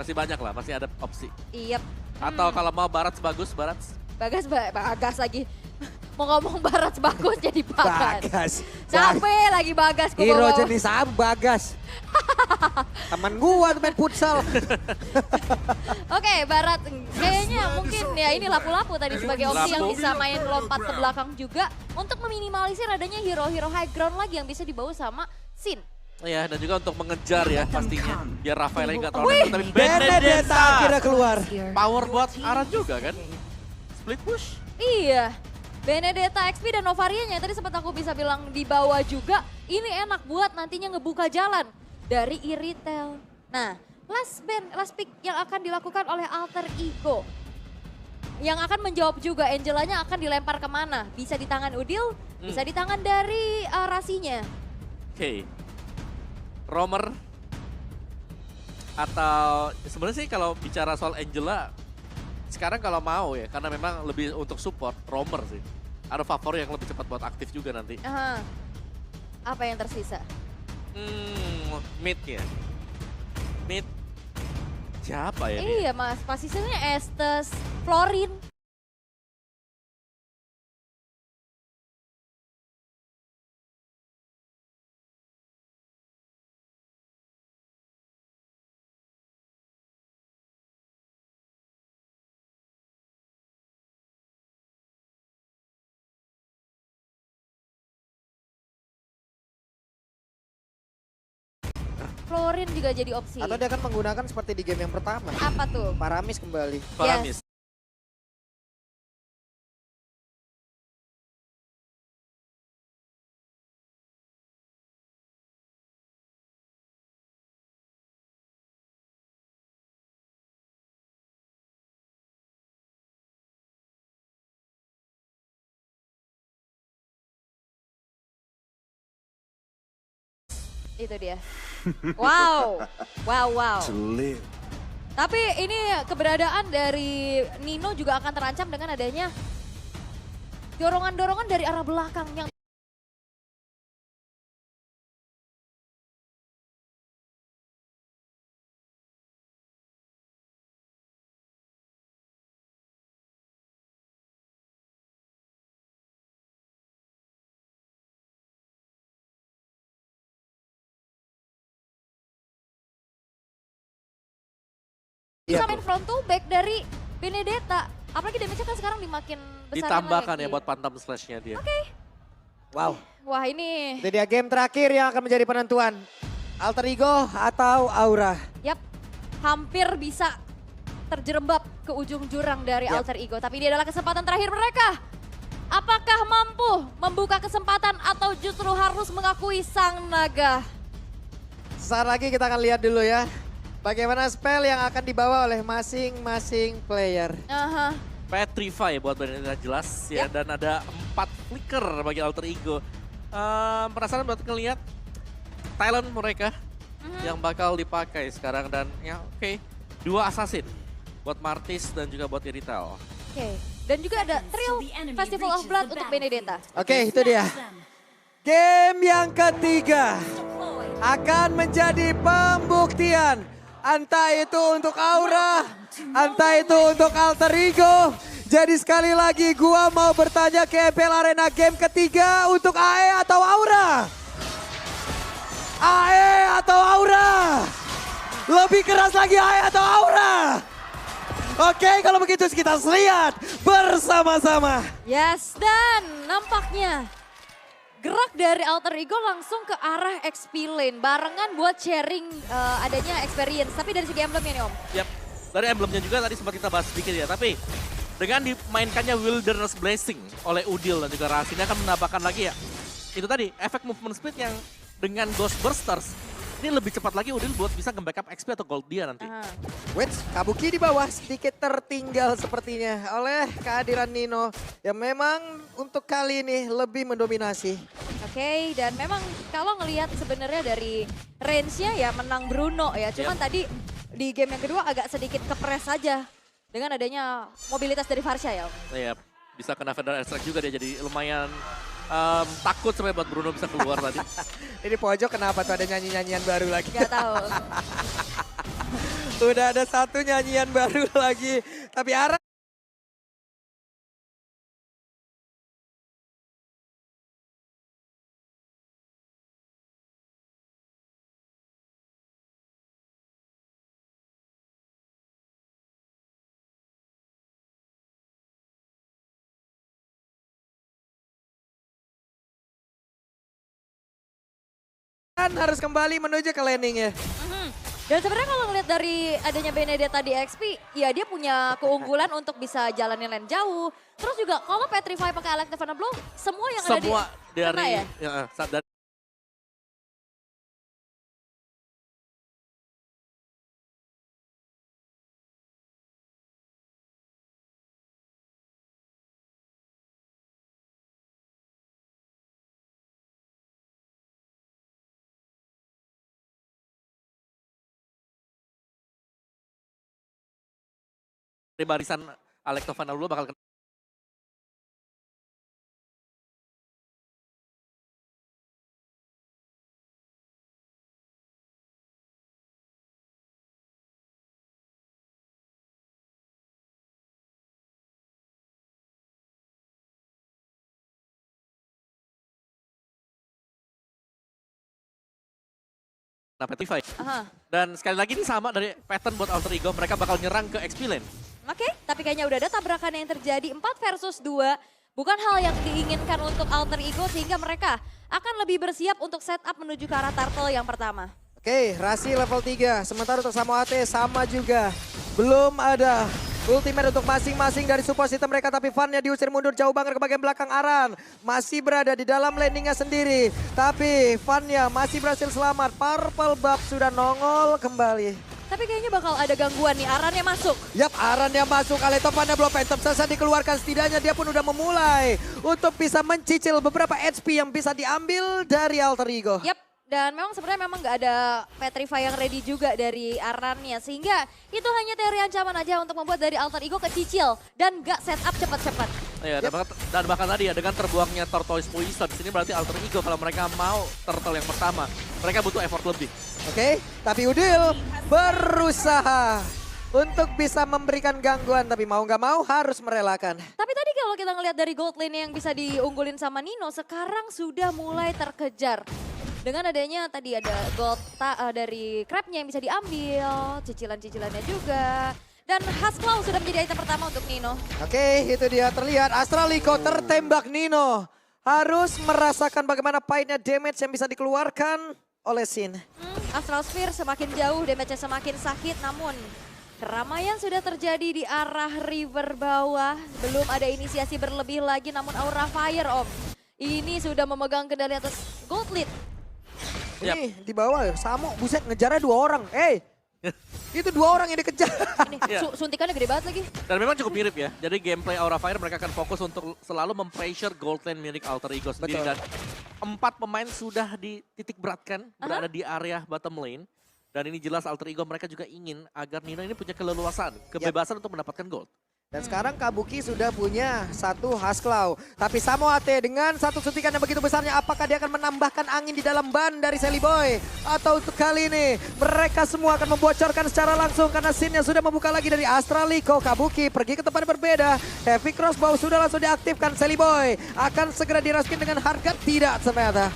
Masih banyak lah, masih ada opsi. Iya. Atau kalau mau Barats bagus, Barats. Bagas lagi. Mau ngomong Barat bagus jadi Bagas. Bagas. Capek lagi Bagas. Hero jenis apa Bagas? Temen gua tuh main futsal. Oke, Barat kayaknya mungkin ya ini lapu-lapu tadi sebagai opsi yang bisa main lompat ke belakang juga untuk meminimalisir adanya hero-hero high ground lagi yang bisa dibawa sama Sin. Iya, dan juga untuk mengejar ya pastinya. Biar Rafael nggak terlalu Wih, tapi Benedetta akhirnya keluar. Power buat Aran juga kan. Split push. Iya. Benedetta XP dan Novaria yang tadi sempat aku bisa bilang di bawah juga. Ini enak buat nantinya ngebuka jalan dari Iritel. Nah, last pick yang akan dilakukan oleh Alter Ego. Yang akan menjawab juga Angelanya akan dilempar kemana. Bisa di tangan Udil, bisa di tangan dari Rasinya. Oke. Romer. Atau sebenarnya sih kalau bicara soal Angela. Sekarang kalau mau ya, karena memang lebih untuk support, Romer sih. Ada favor yang lebih cepat buat aktif juga nanti. Apa yang tersisa? Mid ya. Mid. Siapa ya dia? Iya mas, posisinya Estes, Florin. Florin juga jadi opsi. Atau dia akan menggunakan seperti di game yang pertama. Apa tuh? Paramis kembali. Paramis. Itu dia. Wow. Tapi ini keberadaan dari Nino juga akan terancam dengan adanya dorongan-dorongan dari arah belakang yang bisa main front to back dari Benedetta. Apalagi damage-nya kan sekarang dimakin besar. Ditambahkan ya buat pantam slash-nya dia. Wow. Wah ini. Itu dia game terakhir yang akan menjadi penentuan. Alter Ego atau Aura. Yap, hampir bisa terjerembab ke ujung jurang dari Alter Ego. Tapi ini adalah kesempatan terakhir mereka. Apakah mampu membuka kesempatan atau justru harus mengakui sang naga? Sesaat lagi kita akan lihat dulu ya. Bagaimana spell yang akan dibawa oleh masing-masing player. Petrify buat Benedetta jelas ya. Dan ada 4 flicker bagi Alter Ego. Penasaran buat ngeliat talent mereka yang bakal dipakai sekarang. Dan ya oke, 2 assassin buat Martis dan juga buat Iritel. Oke, dan juga ada Thrill Festival of Blood untuk Benedetta. Oke, itu dia. Game yang ketiga akan menjadi pembuktian. Entah itu untuk Aura, entah itu untuk Alter Ego. Jadi sekali lagi gua mau bertanya ke MPL Arena game ketiga untuk AE atau Aura? AE atau Aura? Lebih keras lagi AE atau Aura? Oke, kalau begitu kita lihat bersama-sama. Yes, dan nampaknya gerak dari Alter Ego langsung ke arah XP lane. Barengan buat sharing adanya experience. Tapi dari segi emblemnya nih Om. Yap, dari emblemnya juga tadi sempat kita bahas sedikit ya. Tapi dengan dimainkannya Wilderness Blessing oleh Udil dan juga Rasinya akan menambahkan lagi ya. Itu tadi, efek movement speed yang dengan Ghost Bursters. Ini lebih cepat lagi Udil buat bisa nge-backup XP atau gold dia nanti. Wait, Kabuki di bawah sedikit tertinggal sepertinya oleh kehadiran Nino. Yang memang untuk kali ini lebih mendominasi. Oke, dan memang kalau ngelihat sebenarnya dari range-nya ya menang Bruno ya. Cuman tadi di game yang kedua agak sedikit kepres saja. Dengan adanya mobilitas dari Varsha ya Om. Iya, bisa kena Federal Airstrike juga dia jadi lumayan takut sampai buat Bruno bisa keluar tadi. Ini pojok kenapa tuh ada nyanyi-nyanyian baru lagi? Gak tahu. Udah ada satu nyanyian baru lagi. Tapi Ara harus kembali menuju ke landing ya. Dan sebenarnya kalau ngeliat dari adanya Benedetta di XP, ya dia punya keunggulan untuk bisa jalanin lane jauh. Terus juga kalau Petrify pakai Elective Blow, semua yang ada Semua kena dari ya? dari barisan Alex Tovan dulu bakal kena. Nah, Petrify. Dan sekali lagi ini sama dari pattern buat Alter Ego, mereka bakal nyerang ke XP lane. Oke, tapi kayaknya udah ada tabrakan yang terjadi 4 versus 2. Bukan hal yang diinginkan untuk Alter Ego sehingga mereka akan lebih bersiap untuk setup menuju ke arah turtle yang pertama. Oke, Rasi level 3. Sementara untuk Samoate sama juga. Belum ada ultimate untuk masing-masing dari support system mereka. Tapi Vannya diusir mundur jauh banget ke bagian belakang Aran. Masih berada di dalam landingnya sendiri. Tapi Vannya masih berhasil selamat. Purple Buff sudah nongol kembali. Tapi kayaknya bakal ada gangguan nih, Arannya masuk. Yap, Aran yang masuk. Aleto Vannya belum Phantom Sasa dikeluarkan. Setidaknya dia pun udah memulai untuk bisa mencicil beberapa HP yang bisa diambil dari Alter Ego. Yap. Dan memang sebenarnya memang nggak ada Petrify yang ready juga dari Arannya. Sehingga itu hanya teori ancaman aja untuk membuat dari Alter Ego kecicil. Dan nggak setup cepat-cepat. Ya, dan bahkan tadi ya dengan terbuangnya Tortoise Poison. Di sini berarti Alter Ego kalau mereka mau turtle yang pertama. Mereka butuh effort lebih. Oke, tapi Udil berusaha untuk bisa memberikan gangguan. Tapi mau nggak mau harus merelakan. Tapi tadi kalau kita ngelihat dari gold lane yang bisa diunggulin sama Nino. Sekarang sudah mulai terkejar. Dengan adanya tadi ada gold dari crabnya yang bisa diambil, cicilan-cicilannya juga. Dan Hasclaw sudah menjadi item pertama untuk Nino. Oke, itu dia terlihat Astraliko tertembak Nino. Harus merasakan bagaimana pahitnya damage yang bisa dikeluarkan oleh Sin. Astral Sphere semakin jauh, damage-nya semakin sakit. Namun keramaian sudah terjadi di arah river bawah. Belum ada inisiasi berlebih lagi, namun Aura Fire Om. Ini sudah memegang kendali atas gold lead. Ini di bawah ya, Samo buset ngejarnya 2 orang. Itu 2 orang yang dikejar. Ini suntikannya gede banget lagi. Dan memang cukup mirip ya. Jadi gameplay Aura Fire mereka akan fokus untuk selalu mempressure gold lane milik Alter Ego sendiri. Betul. Dan 4 pemain sudah dititik beratkan berada di area bottom lane. Dan ini jelas Alter Ego mereka juga ingin agar Nino ini punya keleluasan, kebebasan untuk mendapatkan gold. Dan sekarang Kabuki sudah punya 1 Hasclaw. Tapi Samoate dengan 1 suntikan yang begitu besarnya, apakah dia akan menambahkan angin di dalam ban dari Sally Boy? Atau untuk kali ini mereka semua akan membocorkan secara langsung karena scene yang sudah membuka lagi dari Astraliko. Kabuki pergi ke tempat yang berbeda. Heavy Crossbow sudah langsung diaktifkan. Sally Boy akan segera diraskin dengan harga tidak ternyata.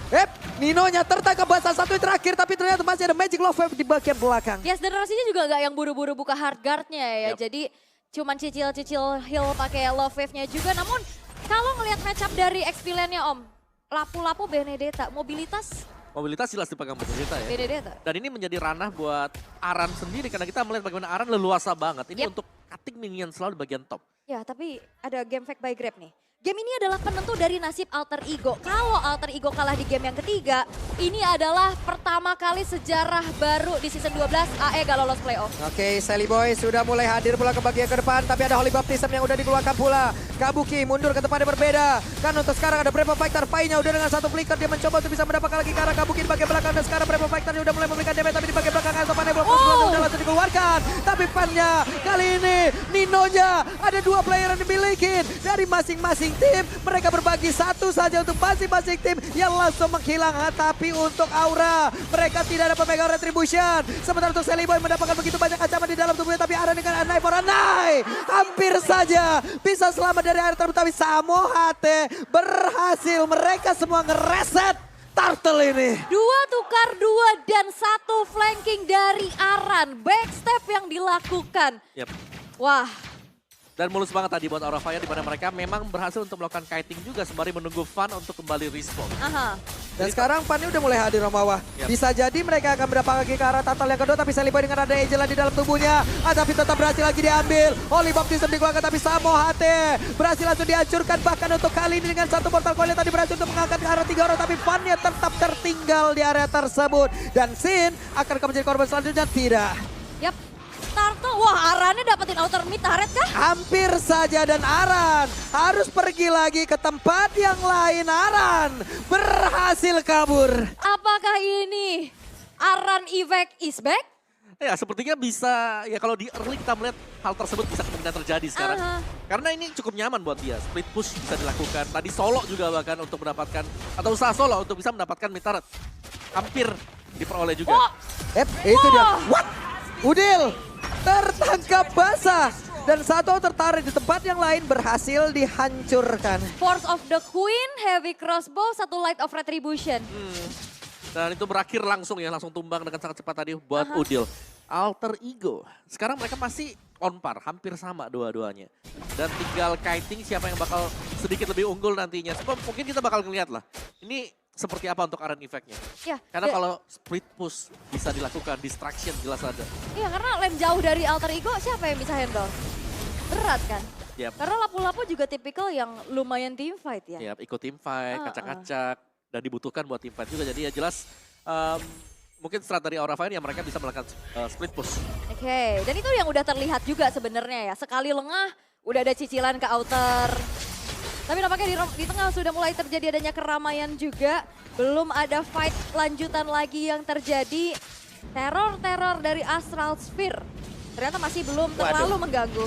Ninonya tertangkap basah 1 yang terakhir, tapi ternyata masih ada Magic Love Wave di bagian belakang. Yes, dan Rasinya juga nggak yang buru-buru buka hard guard-nya ya. Jadi cuman cicil-cicil heal pakai love wave-nya juga. Namun kalau ngelihat matchup dari XP lane-nya Om, lapu-lapu Benedetta, mobilitas Mobilitas jelas dipegang Benedetta ya. Benedetta. Dan ini menjadi ranah buat Aran sendiri karena kita melihat bagaimana Aran leluasa banget. Ini untuk cutting minion selalu di bagian top. Ya, tapi ada game fake by Grab nih. Game ini adalah penentu dari nasib Alter Ego. Kalau Alter Ego kalah di game yang ketiga, ini adalah pertama kali sejarah baru di season 12 AE gak lolos playoff. Oke, Sally Boy sudah mulai hadir pula ke bagian ke depan, tapi ada Holy Baptism yang udah dikeluarkan pula. Kabuki mundur ke tempat yang berbeda. Kan untuk sekarang ada Brave Fighter, Pai-nya udah dengan 1 flicker, dia mencoba untuk bisa mendapatkan lagi ke arah Kabuki di bagian belakang. Dan sekarang Brave Fighter udah mulai memberikan damage, tapi di bagian belakang Asopan belum udah langsung dikeluarkan. Tapi Pan-nya kali ini, Nino-nya ada 2 player yang dimiliki dari masing-masing tim. Mereka berbagi 1 saja untuk masing-masing tim yang langsung menghilang. Tapi untuk Aura, mereka tidak dapat megang retribution. Sementara untuk Sally Boy mendapatkan begitu banyak ancaman di dalam Anai for Anai. Hampir saja bisa selamat dari air terbuka, tapi Samohate berhasil. Mereka semua ngereset Turtle ini. 2 tukar 2 dan 1 flanking dari Aran. Backstep yang dilakukan. Yap. Wah. Dan mulus banget tadi buat Aura Fire di mana mereka memang berhasil untuk melakukan kiting juga sembari menunggu Fan untuk kembali respawn. Aha. Dan sekarang Fanny udah mulai hadir di bawah. Yep. Bisa jadi mereka akan berdapat lagi ke arah Turtle yang kedua, tapi Seliboy dengan ada Angela di dalam tubuhnya. Tapi tetap berhasil lagi diambil. Holy Baptism dikeluarkan, tapi Samohate berhasil langsung dihancurkan. Bahkan untuk kali ini dengan satu Mortal Coil tadi berhasil untuk mengangkat ke arah 3 orang, tapi Fanny tetap tertinggal di area tersebut. Dan Sin akan menjadi korban selanjutnya? Tidak. Yap. Turtle, wah Arannya dapetin outer mid turret kah? Hampir saja, dan Aran harus pergi lagi ke tempat yang lain. Aran berhasil kabur. Apakah ini Aran evac is back? Ya sepertinya bisa, ya kalau di early kita melihat hal tersebut bisa kemungkinan terjadi sekarang. Karena ini cukup nyaman buat dia, split push bisa dilakukan. Tadi solo juga bahkan untuk mendapatkan, atau usaha solo untuk bisa mendapatkan mid turret. Hampir diperoleh juga. Oh. Itu dia. What? Udil tertangkap basah. Dan satu tertarik di tempat yang lain berhasil dihancurkan. Force of the Queen, heavy crossbow, 1 light of retribution. Dan itu berakhir langsung ya, langsung tumbang dengan sangat cepat tadi buat Udil. Alter Ego, sekarang mereka masih on par, hampir sama dua-duanya. Dan tinggal kiting siapa yang bakal sedikit lebih unggul nantinya. Sebab mungkin kita bakal ngeliat lah, ini seperti apa untuk Aran effect-nya. Ya, Karena kalau split push bisa dilakukan, distraction jelas ada. Iya, karena lane jauh dari Alter Ego siapa yang bisa handle? Berat kan? Yap. Karena lapu-lapu juga tipikal yang lumayan team fight ya. Yap, ikut team fight, kacak-kacak, dan dibutuhkan buat team fight juga. Jadi ya jelas mungkin strat dari Aura Fire yang mereka bisa melakukan split push. Oke, dan itu yang udah terlihat juga sebenarnya ya. Sekali lengah, udah ada cicilan ke outer. Tapi nampaknya di tengah sudah mulai terjadi adanya keramaian juga. Belum ada fight lanjutan lagi yang terjadi. Teror-teror dari Astral Sphere ternyata masih belum terlalu mengganggu.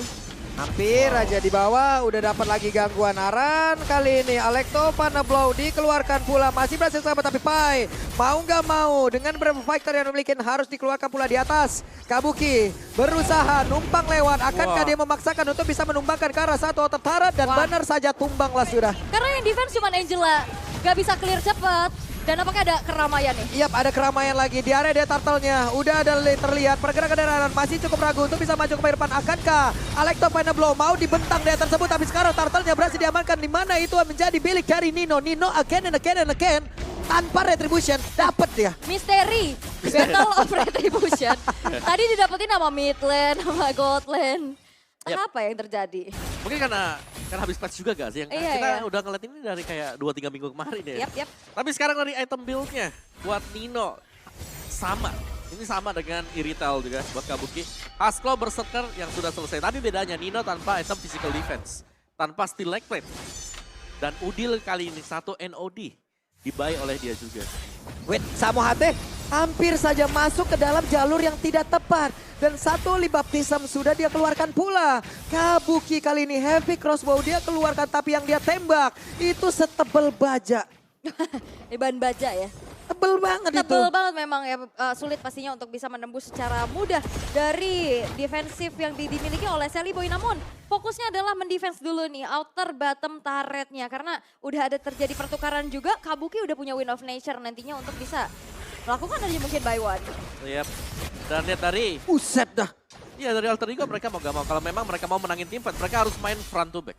Hampir aja di bawah, udah dapat lagi gangguan Aran. Kali ini Alekto Panablow dikeluarkan pula, masih berhasil selamat, tapi Pai mau nggak mau dengan beberapa fighter yang memiliki harus dikeluarkan pula di atas. Kabuki berusaha numpang lewat, akankah dia memaksakan untuk bisa menumbangkan ke arah satu outer turret, dan benar saja tumbanglah sudah. Karena yang defense cuma Angela, nggak bisa clear cepat. Dan apakah ada keramaian nih? Yap, ada keramaian lagi di area dia turtle-nya. Udah ada terlihat pergerakan dari Aran masih cukup ragu untuk bisa maju ke depan. Akankah Alekto Panablow mau dibentang dia tersebut, tapi sekarang turtle-nya berhasil diamankan, di mana itu menjadi milik dari Nino. Nino again and again and again tanpa retribution dapat dia. Misteri, Battle of Retribution. Tadi didapetin sama mid lane, sama gold lane. Apa yang terjadi? Mungkin karena habis patch juga gak sih? Yang kita udah ngeliat ini dari kayak 2-3 minggu kemarin ya. Yap. Tapi sekarang dari item build-nya buat Nino sama. Ini sama dengan Iritel juga buat Kabuki. Haskell Berserker yang sudah selesai. Tapi bedanya Nino tanpa item physical defense. Tanpa steel leg plate. Dan Udil kali ini 1 NOD. Dibuy oleh dia juga. Wait, Samohate hampir saja masuk ke dalam jalur yang tidak tepat. Dan satu Baptism sudah dia keluarkan pula. Kabuki kali ini heavy crossbow dia keluarkan, tapi yang dia tembak itu setebel baja. Ban baja ya? Tebel banget itu. Tebel banget memang ya, sulit pastinya untuk bisa menembus secara mudah dari defensif yang dimiliki oleh Seliboy. Namun fokusnya adalah mendefense dulu nih outer bottom turretnya. Karena udah ada terjadi pertukaran juga, Kabuki udah punya Wind of Nature nantinya untuk bisa melakukan aja mungkin buy one. Yap. Dan lihat dari... Uset dah. Iya dari Alter Ego mereka mau gak mau. Kalau memang mereka mau menangin tim fight, mereka harus main front to back.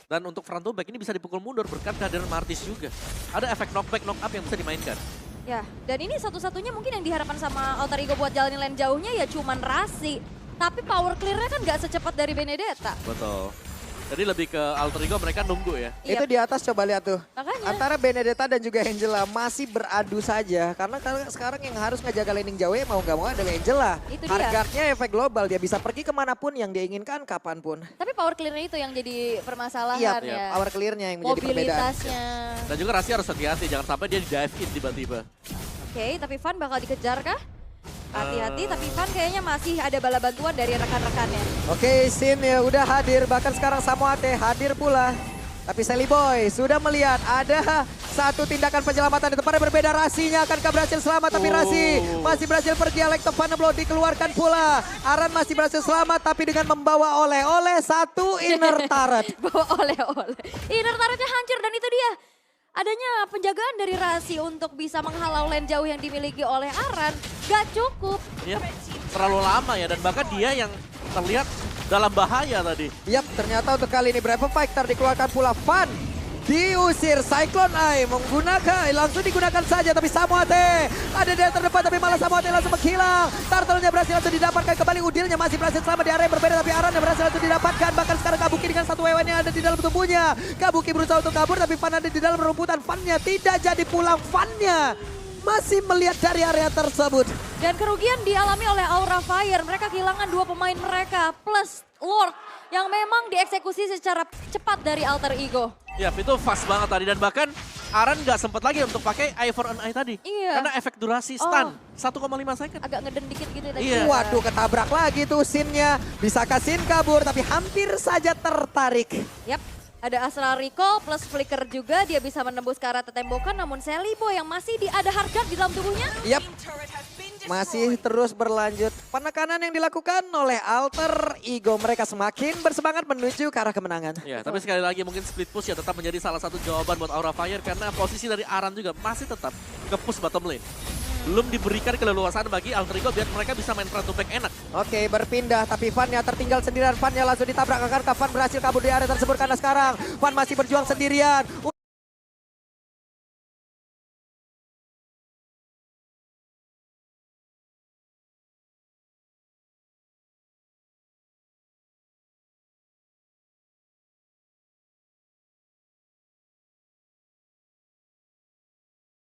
Dan untuk front to back ini bisa dipukul mundur berkat kehadiran Martis juga. Ada efek knockback, knock up yang bisa dimainkan. Ya, dan ini satu-satunya mungkin yang diharapkan sama Alter Ego buat jalanin lane jauhnya ya cuman Rasi. Tapi power clear-nya kan gak secepat dari Benedetta. Betul. Jadi lebih ke Alter Ego mereka nunggu ya. Itu di atas coba lihat tuh. Makanya. Antara Benedetta dan juga Angela masih beradu saja. Karena sekarang yang harus ngejaga laning jauh mau gak mau adalah Angela. Itu dia. Hardguard-nya efek global, dia bisa pergi kemanapun yang dia inginkan kapanpun. Tapi power clear-nya itu yang jadi permasalahan Iya, ya. power clear-nya yang menjadi perbedaan. Mobilitasnya. Dan juga Rasi harus hati-hati, jangan sampai dia di dive in tiba-tiba. Oke, tapi Van bakal dikejar kah? Hati-hati, tapi Van kayaknya masih ada bala bantuan dari rekan-rekannya. Oke, Sin ya udah hadir, bahkan sekarang Samohate hadir pula. Tapi Seliboy sudah melihat ada Satu tindakan penyelamatan di tempat yang berbeda. Rasinya akankah berhasil selamat, tapi Rasi masih berhasil pergi. Electro Blow dikeluarkan pula. Aran masih berhasil selamat, tapi dengan membawa oleh-oleh satu inner turret. Bawa oleh-oleh. Inner turretnya hancur dan itu dia. Adanya penjagaan dari Rasi untuk bisa menghalau lane jauh yang dimiliki oleh Aran. Gak cukup. Ya, terlalu lama ya, dan bahkan dia yang terlihat dalam bahaya tadi. Yap, ternyata untuk kali ini Brave Fighter dikeluarkan pula. Fan diusir, Cyclone Eye menggunakan, langsung digunakan saja, tapi Samoate ada di terdepan, tapi malah Samoate langsung menghilang. Turtle-nya berhasil langsung didapatkan kembali, Udilnya masih berhasil selamat di area yang berbeda, tapi Aran yang berhasil langsung didapatkan. Bahkan sekarang Kabuki dengan satu wewen yang ada di dalam tubuhnya. Kabuki berusaha untuk kabur, tapi Fan ada di dalam rumputan. Fan-nya tidak jadi pulang, Fan-nya masih melihat dari area tersebut. Dan kerugian dialami oleh Aura Fire. Mereka kehilangan 2 pemain mereka plus Lord yang memang dieksekusi secara cepat dari Alter Ego. Ya, itu fast banget tadi, dan bahkan Aran nggak sempat lagi untuk pakai Eye for an Eye tadi. Iya. Karena efek durasi stun 1,5 second. Agak ngeden dikit gitu tadi. Iya. Waduh, ketabrak lagi tuh Sin-nya. Bisakah Sin kabur, tapi hampir saja tertarik. Yap. Ada Astral Recall plus Flicker juga, dia bisa menembus ke arah tembakan, namun Celibo yang masih ada hard guard di dalam tubuhnya. Yap, masih terus berlanjut. Penekanan yang dilakukan oleh Alter Ego. Mereka semakin bersemangat menuju ke arah kemenangan. Ya, tapi sekali lagi mungkin split push ya tetap menjadi salah satu jawaban buat Aura Fire, karena posisi dari Aran juga masih tetap ke push bottom lane. Belum diberikan keleluasaan bagi Alter Ego biar mereka bisa main front to back enak. Oke, berpindah, tapi Van-nya tertinggal sendirian. Van-nya langsung ditabrak. Akankah Van berhasil kabur di area tersebut, karena sekarang Van masih berjuang sendirian.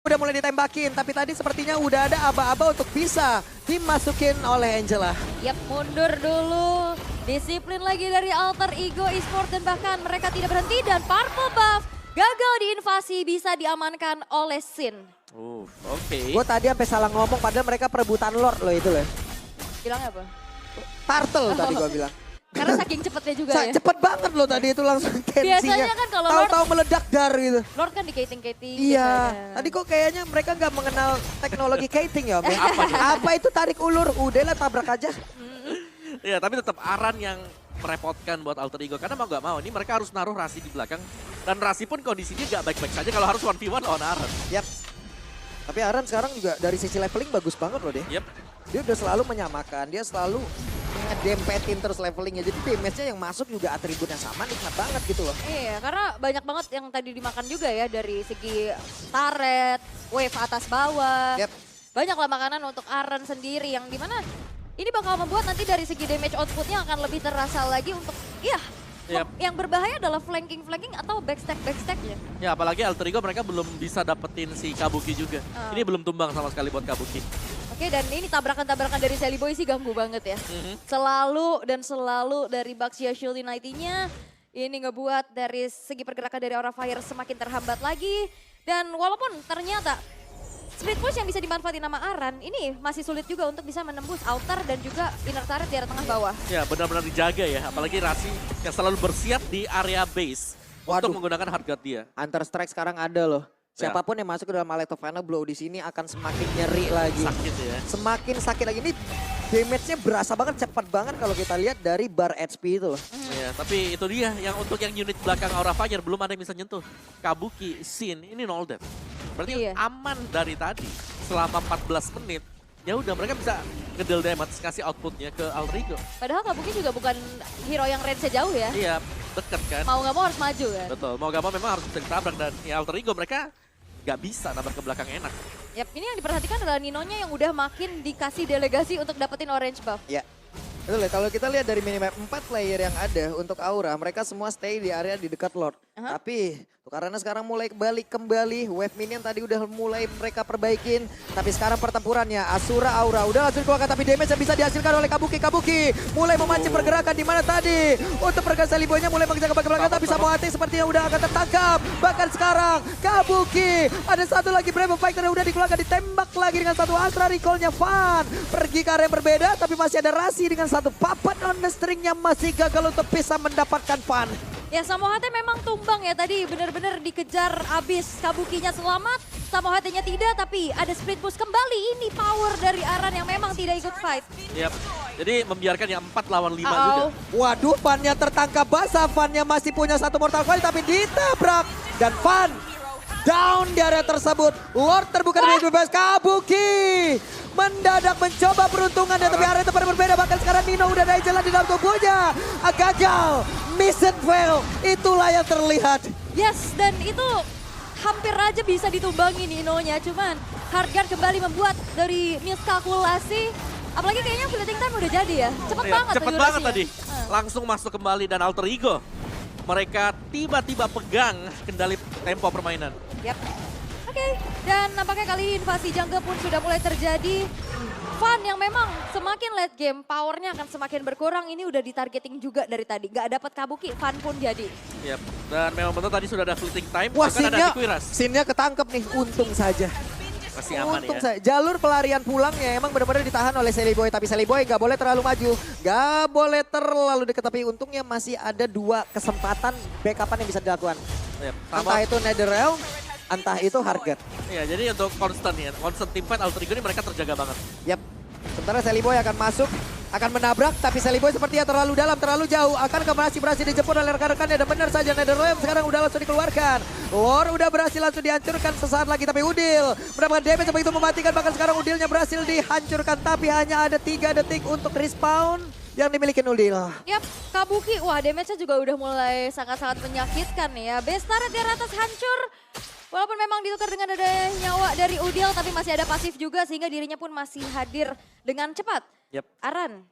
Udah mulai ditembakin, tapi tadi sepertinya udah ada aba-aba untuk bisa dimasukin oleh Angela. Yap, mundur dulu. Disiplin lagi dari Alter Ego Esports, dan bahkan mereka tidak berhenti, dan Purple Buff gagal diinvasi, bisa diamankan oleh Sin. Oke. Gue tadi sampai salah ngomong, padahal mereka perebutan Lord loh itu loh. Bilangnya apa? Turtle tadi gue bilang. Karena saking cepetnya juga ya. Cepet banget loh tadi itu langsung tensinya. Biasanya kan kalau tahu-tahu meledak dar gitu. Lord kan di kating-kating. Iya, tadi kok kayaknya mereka nggak mengenal teknologi kiting ya, Om. Apa itu tarik ulur? Udahlah tabrak aja. Ya, tapi tetap Aran yang merepotkan buat Alter Ego, karena mau nggak mau ini mereka harus naruh Rasi di belakang, dan Rasi pun kondisinya nggak baik-baik saja kalau harus 1v1 lawan Aran. Yap. Tapi Aran sekarang juga dari sisi leveling bagus banget loh deh. Yep. Dia udah selalu menyamakan, dia selalu ngedempetin terus levelingnya. Jadi damage-nya yang masuk juga atribut yang sama, nikmat banget gitu loh. Iya, karena banyak banget yang tadi dimakan juga ya dari segi turret, wave atas bawah. Yep. Banyaklah makanan untuk Aran sendiri yang dimana ini bakal membuat nanti dari segi damage outputnya akan lebih terasa lagi untuk Yep. yang berbahaya adalah flanking atau backstack-backstacknya. Ya, apalagi Alter Ego mereka belum bisa dapetin si Kabuki juga. Ini belum tumbang sama sekali buat Kabuki. Oke, dan ini tabrakan-tabrakan dari Celiboy sih ganggu banget ya. Selalu dari Baxia Shield United-nya ini ngebuat dari segi pergerakan dari Aura Fire semakin terhambat lagi. Dan walaupun ternyata split push yang bisa dimanfaatin nama Aran ini masih sulit juga untuk bisa menembus outer dan juga inner turret di area tengah bawah. Ya, benar-benar dijaga ya, apalagi Rasi yang selalu bersiap di area base untuk menggunakan hard guard dia. Hunter Strike sekarang ada loh. Siapapun yang masuk ke dalam Electro Blow di sini akan semakin nyeri lagi. Sakit ya. Semakin sakit lagi. Ini damage-nya berasa banget, cepat banget kalau kita lihat dari bar HP itu loh. Ya, tapi itu dia yang untuk yang unit belakang Aura Fire belum ada yang bisa nyentuh. Kabuki, Sin, ini 0 death. Berarti aman dari tadi selama 14 menit. Ya udah, mereka bisa ngedel damage, kasih outputnya ke Alter Ego. Padahal Kabuki juga bukan hero yang range-nya jauh ya. Iya, deket kan. Mau nggak mau harus maju kan. Betul, mau gak mau memang harus bisa ditabrak, dan ya Alter Ego mereka gak bisa tabrak ke belakang enak. Yap, ini yang diperhatikan adalah Ninonya yang udah makin dikasih delegasi untuk dapetin orange buff. Ya. Betul ya, kalau kita lihat dari minimap 4 player yang ada untuk Aura, mereka semua stay di area di dekat Lord. Tapi karena sekarang mulai kembali, wave minion tadi udah mulai mereka perbaikin. Tapi sekarang pertempurannya Asura Aura udah langsung dikeluarkan, tapi damage yang bisa dihasilkan oleh Kabuki. Kabuki mulai memancing pergerakan di mana tadi. Untuk pergerakan Celiboy-nya mulai mengejar ke belakang, tapi Samoate sepertinya udah akan tertangkap. Bahkan sekarang Kabuki, ada satu lagi Brave Fighter yang udah dikeluarkan, ditembak lagi dengan satu Astra Recall-nya Van. Pergi ke area yang berbeda, tapi masih ada Rasi dengan satu puppet on the string yang masih gagal untuk bisa mendapatkan Van. Ya Samohate memang tumbang ya tadi, benar-benar dikejar abis. Kabukinya selamat, Samohate-nya tidak, tapi ada split push kembali. Ini power dari Aran yang memang tidak ikut fight. Yap. Jadi membiarkan yang 4 lawan 5 juga. Waduh, Van-nya tertangkap basah. Van-nya masih punya satu mortal coil tapi ditabrak. Dan Van down di area tersebut. Lord terbuka dari bebas. Kabuki mendadak mencoba peruntungannya, tapi area itu berbeda. Bahkan sekarang Nino udah ada jalan di dalam tubuhnya. Gagal, miss and fail. Itulah yang terlihat. Yes, dan itu hampir aja bisa ditumbangi Nino-nya. Cuman Hardguard kembali membuat dari miskalkulasi. Apalagi kayaknya fleeting time udah jadi ya. Cepet banget. Cepet banget tadi. Langsung masuk kembali dan Alter Ego. Mereka tiba-tiba pegang kendali tempo permainan. Yap. Oke, dan nampaknya kali ini invasi jungle pun sudah mulai terjadi. Van yang memang semakin late game, powernya akan semakin berkurang. Ini udah ditargeting juga dari tadi. Gak dapat Kabuki, Van pun jadi. Yap, dan memang betul tadi sudah ada fleeting time. Wah, bahkan ada Tikuiras. scene-nya ketangkep nih, untung saja. Masih aman Untung ya. saja. Jalur pelarian pulangnya emang benar-benar ditahan oleh Sally Boy. Tapi Sally Boy gak boleh terlalu maju. Gak boleh terlalu dekat. Tapi untungnya masih ada 2 kesempatan backupan yang bisa dilakukan. Yap, Entah itu Netherrealm, entah itu Hardguard. Iya, jadi untuk constant ya, constant teamfight Alter Ego ini mereka terjaga banget. Yap. Sementara Sally Boy akan masuk, akan menabrak, tapi Sally Boy sepertinya terlalu dalam, terlalu jauh. Akan berhasil dijemput oleh rekan-rekannya, dan benar saja Netherrealm sekarang udah langsung dikeluarkan. Lord udah berhasil langsung dihancurkan sesaat lagi, tapi Udil mendapatkan damage begitu mematikan. Bahkan sekarang Udilnya berhasil dihancurkan, tapi hanya ada 3 detik untuk respawn yang dimiliki Udil. Yap, Kabuki, wah damage-nya juga udah mulai sangat-sangat menyakitkan ya. Base turret di atas hancur. Walaupun memang ditukar dengan ada nyawa dari Udil, tapi masih ada pasif juga sehingga dirinya pun masih hadir dengan cepat. Yap. Aran,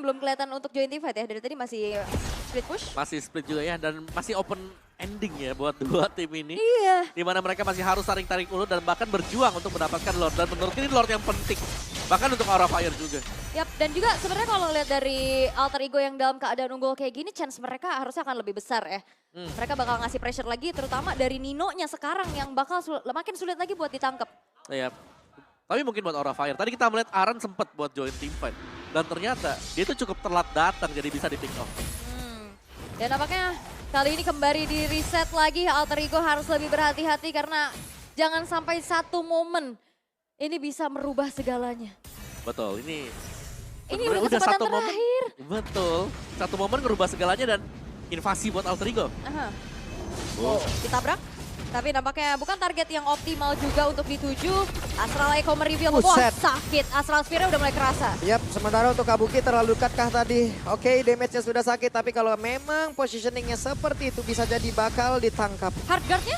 belum kelihatan untuk join team fight ya, dari tadi masih split push. Masih split juga ya, dan masih open ending ya buat 2 tim ini. Iya. Di mana mereka masih harus saling tarik ulur dan bahkan berjuang untuk mendapatkan Lord. Dan menurut ini Lord yang penting. Bahkan untuk Aura Fire juga. Yap, dan juga sebenarnya kalau lihat dari Alter Ego yang dalam keadaan unggul kayak gini, chance mereka harusnya akan lebih besar ya. Mereka bakal ngasih pressure lagi, terutama dari Nino-nya sekarang yang bakal makin sulit lagi buat ditangkap. Iya. Tapi mungkin buat Aura Fire. Tadi kita melihat Aran sempat buat join team fight. Dan ternyata dia itu cukup telat datang jadi bisa di pick off. Dan nampaknya kali ini kembali di reset lagi, Alter Ego harus lebih berhati-hati karena jangan sampai satu momen ini bisa merubah segalanya. Betul, ini udah kesempatan terakhir. Betul, satu momen merubah segalanya dan invasi buat Alter Ego. Ditabrak. Tapi nampaknya bukan target yang optimal juga untuk dituju. Astral Echo mereveal, wah sakit. Astral Sphere udah mulai kerasa. Yap, sementara untuk Kabuki terlalu dekat tadi. Oke, damage-nya sudah sakit, tapi kalau memang positioning-nya seperti itu bisa jadi bakal ditangkap. Hardguard-nya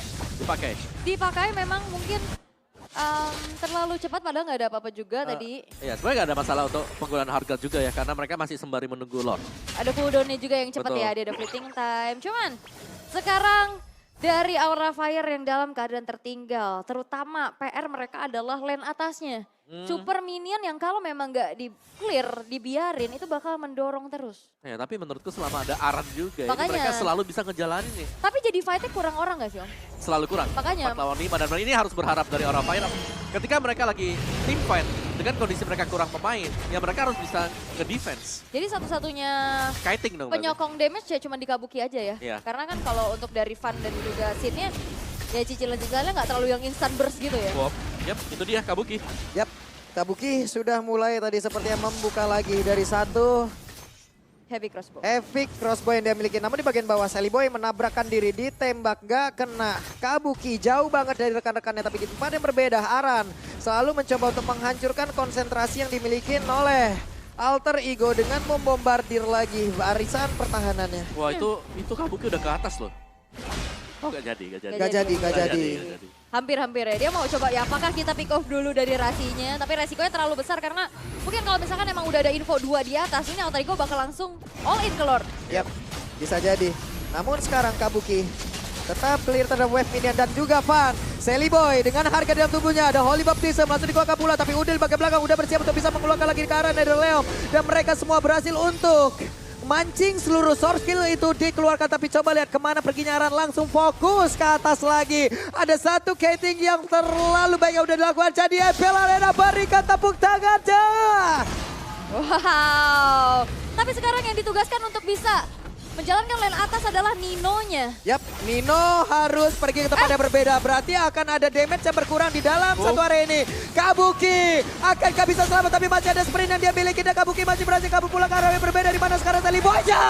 Dipakai memang mungkin terlalu cepat, padahal nggak ada apa-apa juga tadi. Iya, sebenarnya nggak ada masalah untuk penggunaan Hardguard juga ya, karena mereka masih sembari menunggu Lord. Ada cooldown-nya juga yang cepat ya, dia ada fleeting time. Cuman sekarang dari Aura Fire yang dalam keadaan tertinggal, terutama PR mereka adalah lane atasnya. Super minion yang kalau memang nggak di-clear, dibiarin, itu bakal mendorong terus. Ya, tapi menurutku selama ada Aran juga, Makanya, mereka selalu bisa ngejalanin nih. Tapi jadi fight-nya kurang orang gak sih Om? Selalu kurang, Makanya. 4 lawan 5, dan ini harus berharap dari Aura Fire. Ketika mereka lagi team fight, dengan kondisi mereka kurang pemain, ya mereka harus bisa nge-defense. Jadi satu-satunya Kiting dong berarti. penyokong damage ya cuma di Kabuki aja ya. Iya. Karena kan kalau untuk dari Van dan juga scene-nya, ya cicilan-cicilannya nggak terlalu yang instant burst gitu ya. Wow. Yap, itu dia Kabuki. Yap, Kabuki sudah mulai tadi sepertinya membuka lagi dari satu Heavy crossbow. Epic crossbow yang dia miliki. Namun di bagian bawah Sally Boy menabrakkan diri, ditembak gak kena. Kabuki jauh banget dari rekan-rekannya, tapi di tempat yang berbeda Aran selalu mencoba untuk menghancurkan konsentrasi yang dimiliki oleh Alter Ego dengan membombardir lagi barisan pertahanannya. Wah, itu Kabuki udah ke atas loh. Oh, gak jadi. Gak jadi. Hampir-hampir ya, dia mau coba ya apakah kita pick off dulu dari rasinya, tapi resikonya terlalu besar karena mungkin kalau misalkan emang udah ada info 2 di atas, ini Alter Ego bakal langsung all in ke Lord. Yap, bisa jadi. Namun sekarang Kabuki tetap clear terhadap wave minion dan juga Van. Sally Boy dengan harga dalam tubuhnya, ada Holy Baptism langsung dikeluarkan pula, tapi Udil bagian belakang udah bersiap untuk bisa mengeluarkan lagi ke arah Netherrealm. Dan mereka semua berhasil untuk mancing seluruh source skill itu dikeluarkan, tapi coba lihat kemana perginya Aran, langsung fokus ke atas lagi. Ada satu Kiting yang terlalu baik yang udah dilakukan, jadi FPL Arena berikan tepuk tangannya. Wow, tapi sekarang yang ditugaskan untuk bisa menjalankan lane atas adalah Ninonya. Yap, Nino harus pergi ke tempat yang berbeda. Berarti akan ada damage yang berkurang di dalam satu area ini. Kabuki akankah bisa selamat, tapi masih ada sprint yang dia miliki. Dan Kabuki masih berhasil kabur pulang ke area yang berbeda. Di mana sekarang Sally Boy-nya.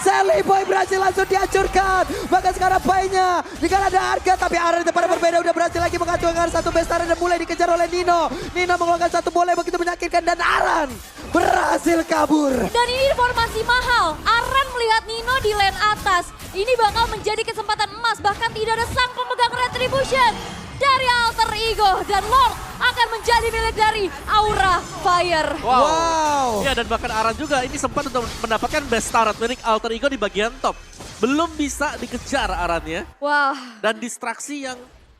Sally Boy berhasil langsung dihancurkan. Bahkan sekarang Pai-nya jika ada harga, tapi area di tempat yang berbeda udah berhasil lagi mengacungkan satu bestara dan mulai dikejar oleh Nino. Nino mengeluarkan satu bola yang begitu menyakitkan dan Aran berhasil kabur. Dan ini informasi mahal. Aran melihat Nino di lane atas. Ini bakal menjadi kesempatan emas. Bahkan tidak ada sang pemegang retribution dari Alter Ego. Dan Lord akan menjadi milik dari Aura Fire. Wow. Ya, dan bahkan Aran juga ini sempat untuk mendapatkan best start milik Alter Ego di bagian top. Belum bisa dikejar Arannya. Wah. Dan distraksi yang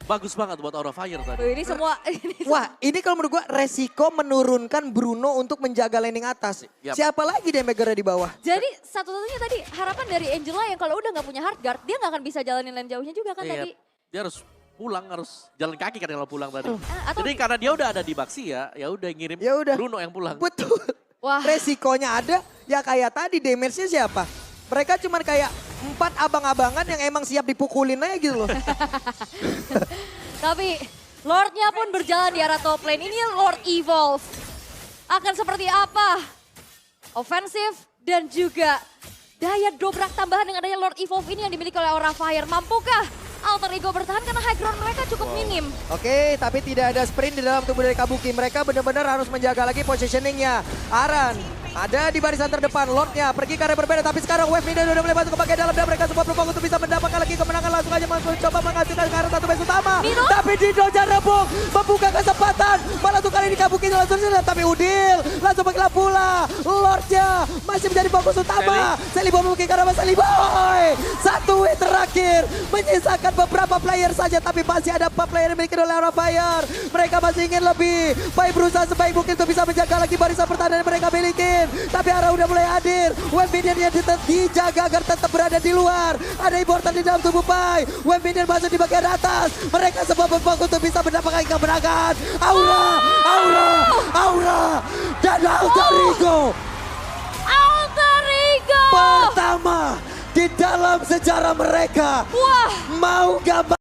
bagus banget buat Aura Fire tadi. Ini semua. Wah, ini kalau menurut gua resiko menurunkan Bruno untuk menjaga landing atas. Yap. Siapa lagi damagernya di bawah? Jadi satu-satunya tadi harapan dari Angela yang kalau udah nggak punya hard guard, dia nggak akan bisa jalanin lane jauhnya juga kan Iya, tadi. dia harus pulang, harus jalan kaki kan kalau pulang tadi. Atau Jadi karena dia udah ada di Baxi ya udah ngirim Ya udah. Bruno yang pulang. Betul. Wah. Resikonya ada, ya kayak tadi damage-nya siapa? Mereka cuman kayak 4 abang-abangan yang emang siap dipukulin aja gitu loh. Tapi Lordnya pun berjalan di arah top lane. Ini Lord Evolve. Akan seperti apa? Ofensif dan juga daya dobrak tambahan dengan adanya Lord Evolve ini yang dimiliki oleh Aura Fire. Mampukah Alter Ego bertahan karena high ground mereka cukup minim? Oke, tapi tidak ada sprint di dalam tubuh dari Kabuki. Mereka benar-benar harus menjaga lagi positioningnya. Aran ada di barisan terdepan, Lordnya pergi ke area berbeda. Tapi sekarang wave ini udah mulai masuk ke bagian dalam. Dan mereka semua berpeluang untuk bisa mendapatkan lagi kemenangan. Langsung aja mencoba menghasilkan ke arah satu base utama. Nino? Tapi Dino Rebung membuka kesempatan. Malah tuh kali ini Kabuki langsung sini. Tapi Udil langsung mengilah pula. Lordnya masih menjadi fokus utama. Sally Boy membuka ke arah Sally Boy. Satu wave terakhir menyisakan beberapa player saja. Tapi masih ada 4 player yang dimiliki oleh Aura Fire. Mereka masih ingin lebih. Pai berusaha sebaik mungkin untuk bisa menjaga lagi barisan pertahanan yang mereka miliki. Tapi arah udah mulai hadir. Wave minion yang dijaga agar tetap berada di luar. Ada immortal di dalam tubuh Pai. Wave minion masuk di bagian atas. Mereka semua berfokus untuk bisa mendapatkan kemenangan. Aura dan Alter Ego. Alter Ego! Pertama di dalam sejarah mereka. Wah. Mau gak